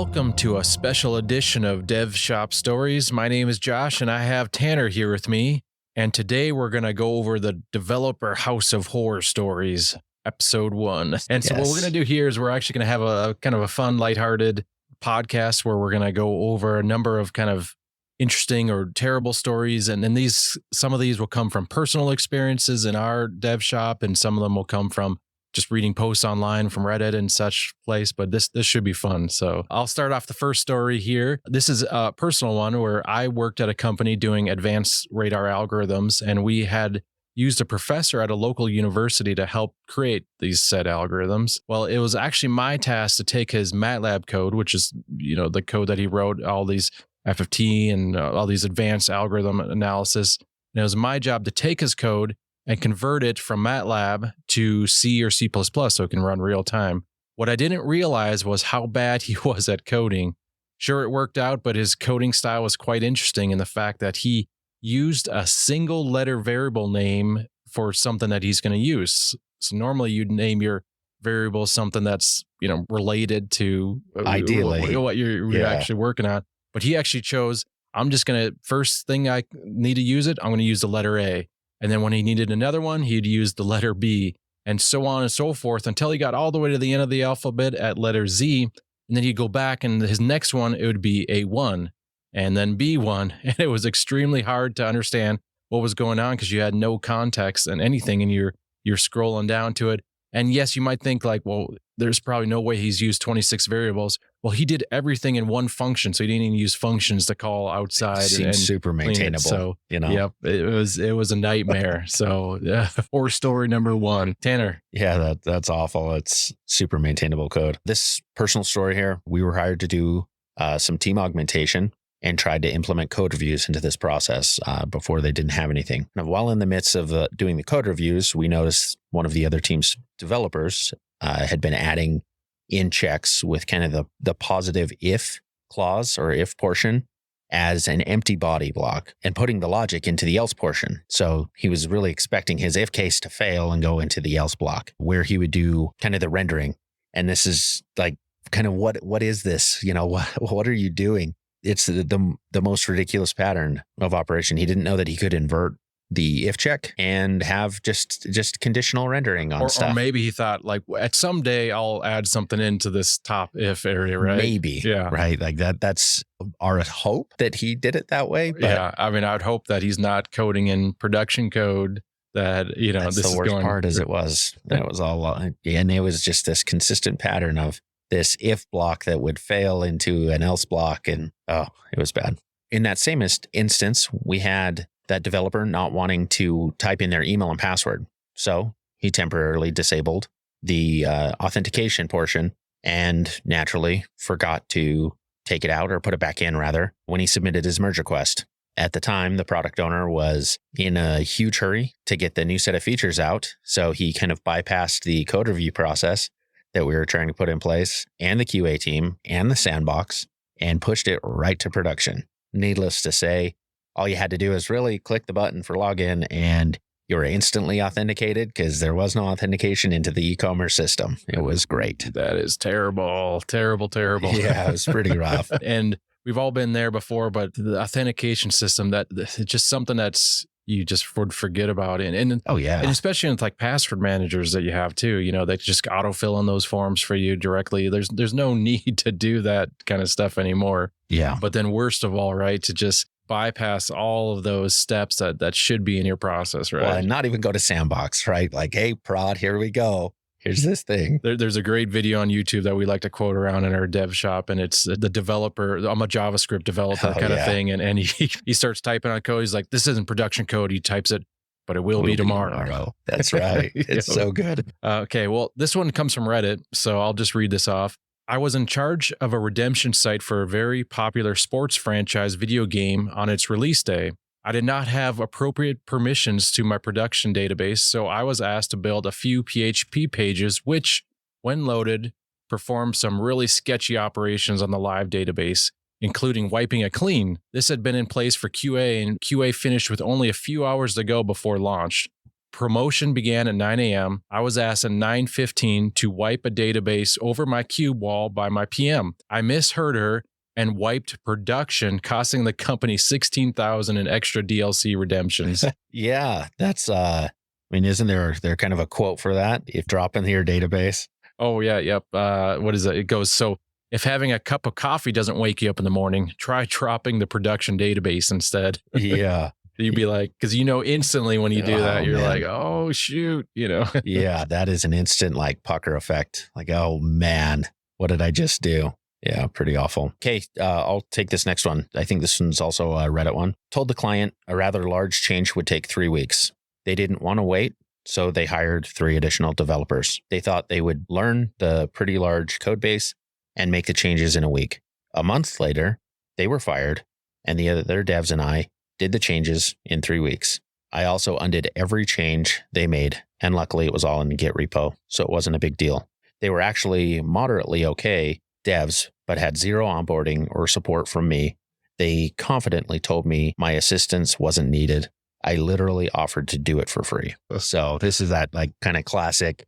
Welcome to a special edition of DevShop Stories. My name is Josh, and I have Tanner here with me. And today we're going to go over the Developer House of Horror Stories, Episode 1. And so what we're going to do here is we're actually going to have a kind of a fun, lighthearted podcast where we're going to go over a number of kind of interesting or terrible stories. And then some of these will come from personal experiences in our dev shop, and some of them will come from just reading posts online from Reddit and such place, but this should be fun. So I'll start off the first story here. This is a personal one where I worked at a company doing advanced radar algorithms, and we had used a professor at a local university to help create these said algorithms. Well, it was actually my task to take his MATLAB code, which is, the code that he wrote, all these FFT and all these advanced algorithm analysis. And it was my job to take his code and convert it from MATLAB to C or C++ so it can run real time. What I didn't realize was how bad he was at coding. Sure, it worked out, but his coding style was quite interesting in the fact that he used a single letter variable name for something that he's going to use. So normally you'd name your variable something that's, related to ideally what you're actually working on. But he actually chose, first thing I need to use it, I'm going to use the letter A. And then when he needed another one, he'd use the letter B, and so on and so forth until he got all the way to the end of the alphabet at letter Z. And then he'd go back, and his next one, it would be A1 and then B1. And it was extremely hard to understand what was going on because you had no context and anything, and you're scrolling down to it. And yes, you might think like, well, there's probably no way he's used 26 variables. Well, he did everything in one function, so he didn't even use functions to call outside. It seems super maintainable. So, yep, it was a nightmare. So, horror story number 1, Tanner. Yeah, that's awful. It's super maintainable code. This personal story here, we were hired to do some team augmentation and tried to implement code reviews into this process before they didn't have anything. Now, while in the midst of doing the code reviews, we noticed one of the other team's developers had been adding in checks with kind of the positive if clause or if portion as an empty body block and putting the logic into the else portion. So he was really expecting his if case to fail and go into the else block where he would do kind of the rendering. And this is like kind of what is this? What are you doing? It's the most ridiculous pattern of operation. He didn't know that he could invert the if check and have just conditional rendering on stuff. Or maybe he thought like at some day I'll add something into this top if area, right? Maybe. Yeah. Right. Like that's our hope that he did it that way. But yeah. I mean, I'd hope that he's not coding in production code that, that's this the worst part as it was. That was all. And it was just this consistent pattern of this if block that would fail into an else block. And it was bad. In that same instance, we had that developer not wanting to type in their email and password. So he temporarily disabled the authentication portion and naturally forgot to take it out or put it back in rather when he submitted his merge request. At the time, the product owner was in a huge hurry to get the new set of features out. So he kind of bypassed the code review process that we were trying to put in place and the QA team and the sandbox and pushed it right to production. Needless to say, all you had to do is really click the button for login and you were instantly authenticated because there was no authentication into the e-commerce system. It was great. That is terrible, terrible, terrible. Yeah, it was pretty rough. And we've all been there before, but the authentication system, it's just something that's you just would forget about. And oh yeah. And especially in like password managers that you have too, they just autofill in those forms for you directly. There's no need to do that kind of stuff anymore. Yeah. But then worst of all, right, to just bypass all of those steps that should be in your process, right? Well, and not even go to sandbox, right? Like, hey, prod, here we go. Here's this thing. There's a great video on YouTube that we like to quote around in our dev shop, and it's the developer. I'm a JavaScript developer of thing, and he starts typing on code. He's like, "This isn't production code." He types it, but it will be tomorrow. That's right. It's so good. Okay, well, this one comes from Reddit, so I'll just read this off. I was in charge of a redemption site for a very popular sports franchise video game on its release day. I did not have appropriate permissions to my production database, so I was asked to build a few PHP pages, which, when loaded, performed some really sketchy operations on the live database, including wiping it clean. This had been in place for QA, and QA finished with only a few hours to go before launch. promotion began at 9 a.m. I was asked at 9:15 to wipe a database over my cube wall by my PM. I misheard her and wiped production, costing the company $16,000 in extra DLC redemptions. Yeah, that's isn't there kind of a quote for that? If drop in your database. Oh yeah, yep. What is it? It goes, so if having a cup of coffee doesn't wake you up in the morning, try dropping the production database instead. Yeah. You'd be like, because instantly when you do that, you're like, oh shoot, Yeah, that is an instant like pucker effect. Like, oh man, what did I just do? Yeah, pretty awful. Okay, I'll take this next one. I think this one's also a Reddit one. Told the client a rather large change would take 3 weeks. They didn't want to wait, so they hired 3 additional developers. They thought they would learn the pretty large code base and make the changes in a week. A month later, they were fired, and the other devs and I did the changes in 3 weeks. I also undid every change they made, and luckily it was all in the Git repo, so it wasn't a big deal. They were actually moderately okay devs, but had zero onboarding or support from me. They confidently told me my assistance wasn't needed. I literally offered to do it for free. So this is that like kind of classic,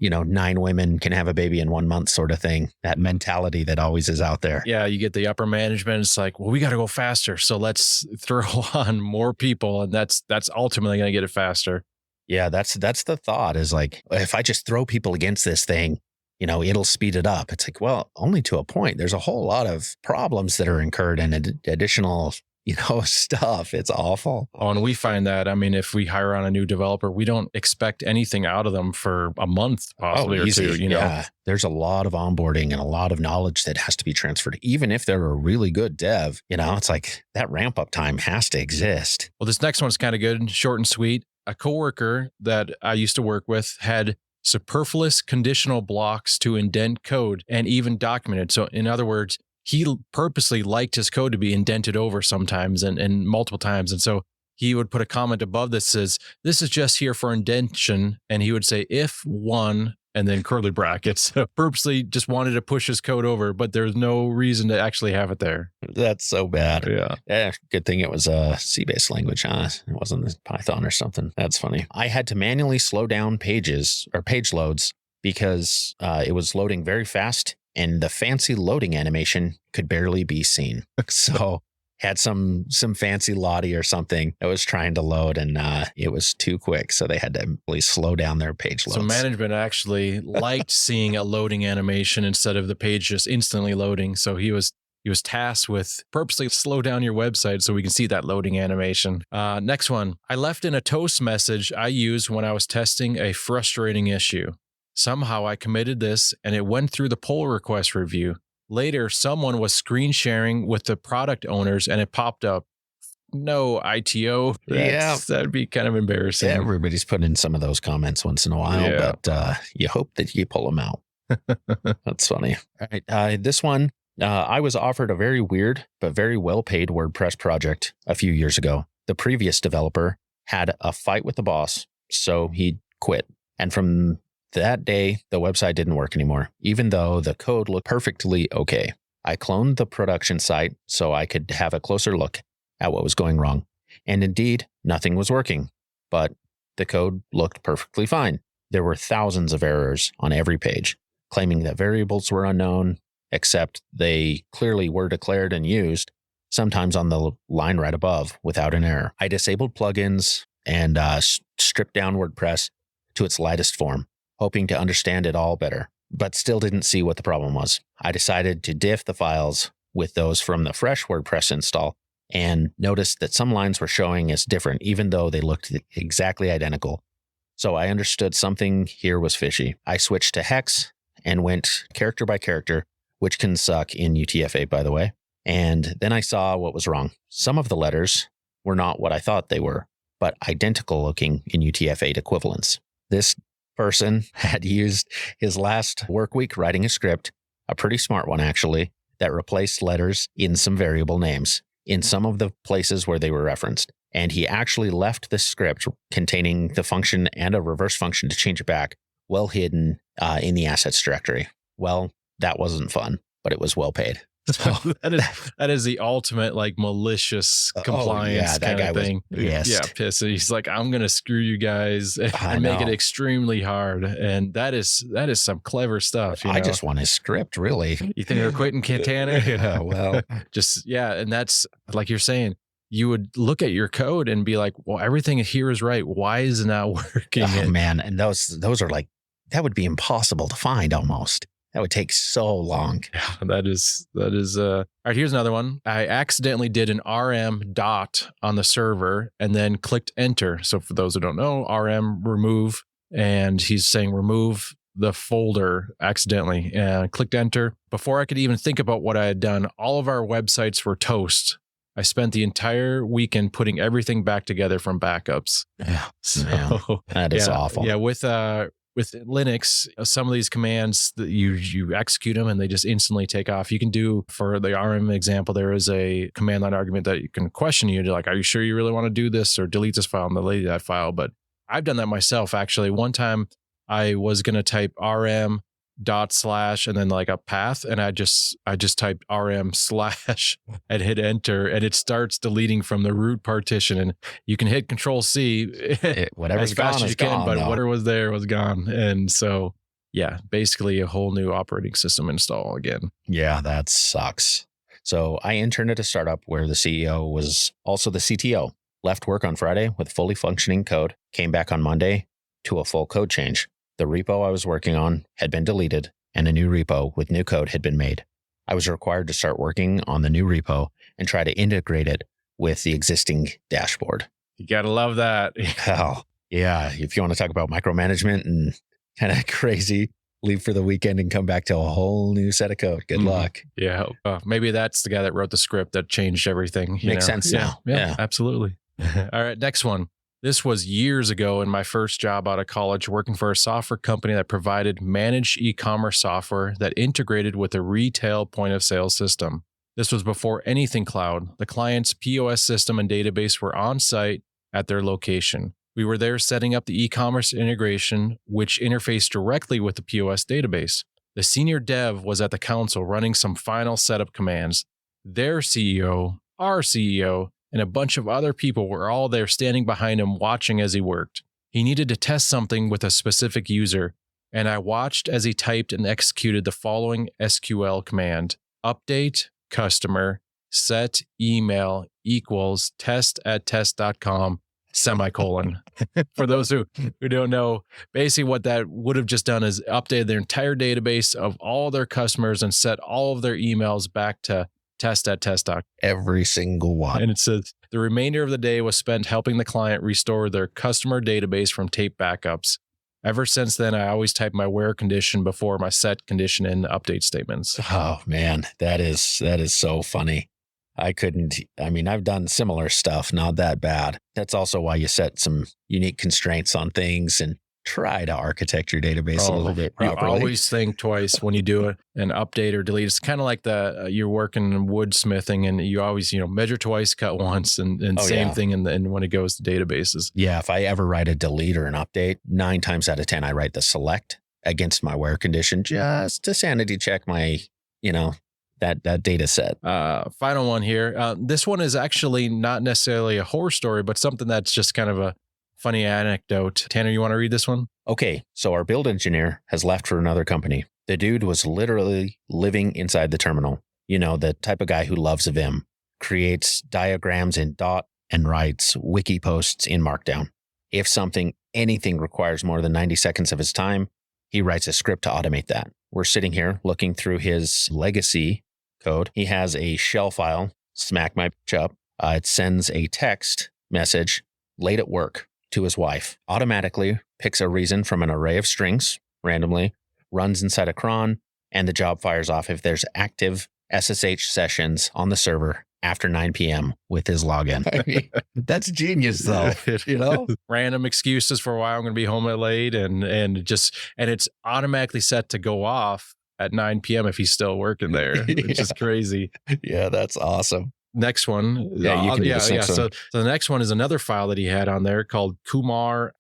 9 women can have a baby in 1 month sort of thing. That mentality that always is out there. Yeah, you get the upper management. It's like, well, we got to go faster. So let's throw on more people. And that's ultimately going to get it faster. Yeah, that's the thought is like, if I just throw people against this thing, it'll speed it up. It's like, well, only to a point. There's a whole lot of problems that are incurred and additional stuff. It's awful. Oh, and we find that, if we hire on a new developer, we don't expect anything out of them for a month, possibly, or two, Yeah. There's a lot of onboarding and a lot of knowledge that has to be transferred. Even if they're a really good dev, it's like that ramp up time has to exist. Well, this next one's kind of good, short and sweet. A coworker that I used to work with had superfluous conditional blocks to indent code and even documented. So in other words, he purposely liked his code to be indented over sometimes and multiple times. And so he would put a comment above that says, this is just here for indentation. And he would say, if one, and then curly brackets. So purposely just wanted to push his code over, but there's no reason to actually have it there. That's so bad. Yeah. Good thing it was a C-based language, huh? It wasn't Python or something. That's funny. I had to manually slow down pages or page loads because it was loading very fast and the fancy loading animation could barely be seen. So had some fancy Lottie or something that was trying to load and it was too quick. So they had to really slow down their page loads. So management actually liked seeing a loading animation instead of the page just instantly loading. So he was tasked with purposely slow down your website so we can see that loading animation. Next one. I left in a toast message I used when I was testing a frustrating issue. Somehow I committed this and it went through the pull request review. Later, someone was screen sharing with the product owners and it popped up, no ITO. That'd be kind of embarrassing. Everybody's putting in some of those comments once in a while, but you hope that you pull them out. That's funny. All right. This one, I was offered a very weird but very well-paid WordPress project a few years ago. The previous developer had a fight with the boss, so he quit. And from that day, the website didn't work anymore, even though the code looked perfectly okay. I cloned the production site so I could have a closer look at what was going wrong. And indeed, nothing was working, but the code looked perfectly fine. There were thousands of errors on every page, claiming that variables were unknown, except they clearly were declared and used, sometimes on the line right above, without an error. I disabled plugins and stripped down WordPress to its lightest form, hoping to understand it all better, but still didn't see what the problem was. I decided to diff the files with those from the fresh WordPress install and noticed that some lines were showing as different, even though they looked exactly identical. So I understood something here was fishy. I switched to hex and went character by character, which can suck in UTF-8, by the way. And then I saw what was wrong. Some of the letters were not what I thought they were, but identical looking in UTF-8 equivalents. This person had used his last work week writing a script, a pretty smart one actually, that replaced letters in some variable names in some of the places where they were referenced. And he actually left the script containing the function and a reverse function to change it back well hidden in the assets directory. Well, that wasn't fun, but it was well paid. That is the ultimate like malicious compliance that kind guy of was thing. pissed. Yeah, pissed. He's like, I'm gonna screw you guys and make it know. extremely hard. And that is some clever stuff. I just want his script, really. You think they're quitting Tanner? Yeah, well, and that's like you're saying. You would look at your code and be like, well, everything here is right. Why is it not working? oh man, and those are like, that would be impossible to find almost. That would take so long. Yeah, that is all right. Here's another one. I accidentally did an RM dot on the server and then clicked enter. So for those who don't know, RM remove, and he's saying remove the folder accidentally, and clicked enter. Before I could even think about what I had done, all of our websites were toast. I spent the entire weekend putting everything back together from backups. Yeah, So man, that is awful. Yeah, with Linux, some of these commands that you execute them and they just instantly take off. You can do, for the RM example, there is a command line argument that you can question you. You're like, are you sure you really want to do this, or delete this file and delete that file? But I've done that myself, actually. One time I was going to type RM / and then like a path, and I just typed RM / and hit enter, and it starts deleting from the root partition. And you can hit Control C Whatever's as fast gone as is you can, gone, but though. whatever was there was gone. And so yeah, basically a whole new operating system install again. Yeah, that sucks. So I interned at a startup where the CEO was also the CTO. Left work on Friday with fully functioning code, came back on Monday to a full code change. The repo I was working on had been deleted, and a new repo with new code had been made. I was required to start working on the new repo and try to integrate it with the existing dashboard. You got to love that. Oh, yeah. If you want to talk about micromanagement and kind of crazy, leave for the weekend and come back to a whole new set of code. Good luck. Yeah. Maybe that's the guy that wrote the script that changed everything. Makes sense now. Yeah, absolutely. All right, next one. This was years ago in my first job out of college, working for a software company that provided managed e-commerce software that integrated with a retail point of sale system. This was before anything cloud. The client's POS system and database were on site at their location. We were there setting up the e-commerce integration, which interfaced directly with the POS database. The senior dev was at the console running some final setup commands. Their CEO, our CEO, and a bunch of other people were all there standing behind him watching as he worked. He needed to test something with a specific user, and I watched as he typed and executed the following SQL command: update customer set email equals test@test.com semicolon. For those who don't know, basically what that would have just done is updated their entire database of all their customers and set all of their emails back to test@test.com. Every single one. And it says the remainder of the day was spent helping the client restore their customer database from tape backups. Ever since then, I always type my where condition before my set condition in update statements. Oh man, that is so funny. I've done similar stuff, not that bad. That's also why you set some unique constraints on things and try to architect your database a little bit properly. You always think twice when you do an update or delete. It's kind of like you're working in woodsmithing, and you always measure twice, cut once, and same thing. And when it goes to databases, yeah. If I ever write a delete or an update, 9 times out of 10 I write the select against my where condition just to sanity check my that data set. Final one here. This one is actually not necessarily a horror story, but something that's just kind of a funny anecdote. Tanner, you want to read this one? Okay, so our build engineer has left for another company. The dude was literally living inside the terminal. The type of guy who loves Vim, creates diagrams in Dot and writes wiki posts in Markdown. If anything requires more than 90 seconds of his time, he writes a script to automate that. We're sitting here looking through his legacy code. He has a shell file, smack my bitch up. It sends a text message late at work to his wife, automatically picks a reason from an array of strings randomly, runs inside a cron, and the job fires off if there's active SSH sessions on the server after 9 p.m. with his login. I mean, that's genius, though. Random excuses for why I'm going to be home late, and it's automatically set to go off at 9 p.m. if he's still working there, which is crazy. Yeah, that's awesome. Next one. Yeah, you can do this next one. So the next one is another file that he had on there called kumar.sh.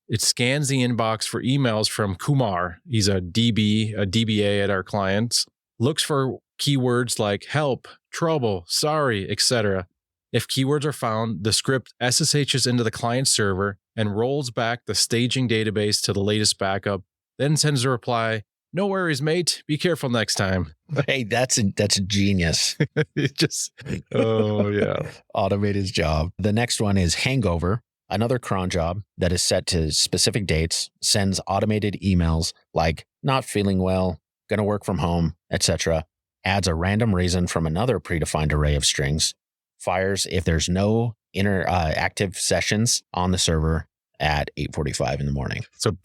It scans the inbox for emails from Kumar. He's a DBA at our clients. looks for keywords like help, trouble, sorry, etc. If keywords are found, the script SSHs into the client server and rolls back the staging database to the latest backup, then sends a reply, "No worries, mate. Be careful next time." Hey, that's genius. It just, oh, yeah. Automate his job. The next one is Hangover, another cron job that is set to specific dates, sends automated emails like not feeling well, going to work from home, etc. Adds a random reason from another predefined array of strings. Fires if there's no active sessions on the server at 8:45 in the morning. So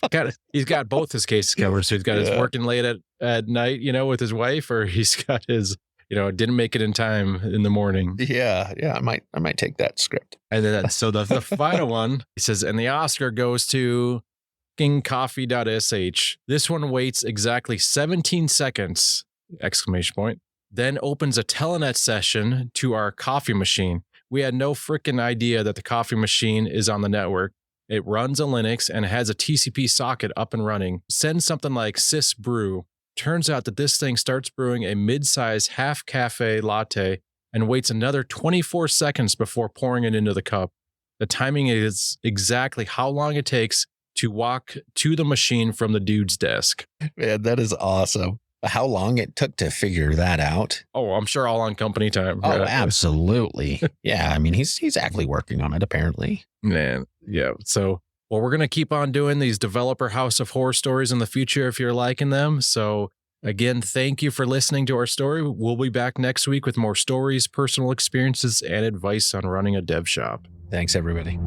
he's got both his cases covered. So he's got his working late at night, with his wife, or he's got his, didn't make it in time in the morning. Yeah. I might take that script. And then so the final one, he says, and the Oscar goes to kingcoffee.sh. This one waits exactly 17 seconds, ! Then opens a telnet session to our coffee machine. We had no freaking idea that the coffee machine is on the network. It runs a Linux and has a TCP socket up and running. Sends something like sys brew. Turns out that this thing starts brewing a mid-size half cafe latte and waits another 24 seconds before pouring it into the cup. The timing is exactly how long it takes to walk to the machine from the dude's desk. Man, that is awesome. How long it took to figure that out? Oh, I'm sure all on company time. Oh, absolutely. Yeah, I mean, he's actually working on it, apparently. Man, yeah. So, well, we're going to keep on doing these developer House of Horror stories in the future if you're liking them. So, again, thank you for listening to our story. We'll be back next week with more stories, personal experiences, and advice on running a dev shop. Thanks, everybody.